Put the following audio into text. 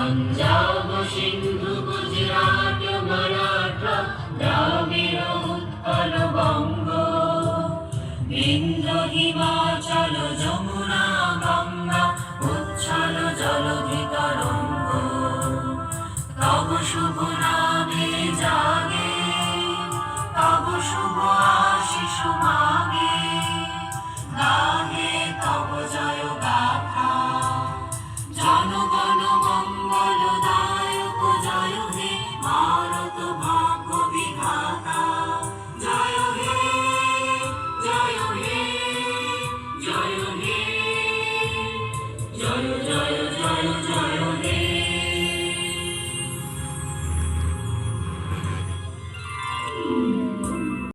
পঞ্জাব সিন্ধু গুজরাট মারাঠা দ্রাবিড় উৎকল বঙ্গ, বিন্ধ্য হিমাচল যমুনা গঙ্গা উচ্ছল জলধি তরঙ্গ। তব শুভ নামে জাগে, তব শুভ আশিস মাগে, গাহে তব জয় গাথা। জনগণ মঙ্গল দায়ক জয় হে ভারত ভাগ্য বিধাতা। জয় হে জয় হে জয় হে জয় জয়।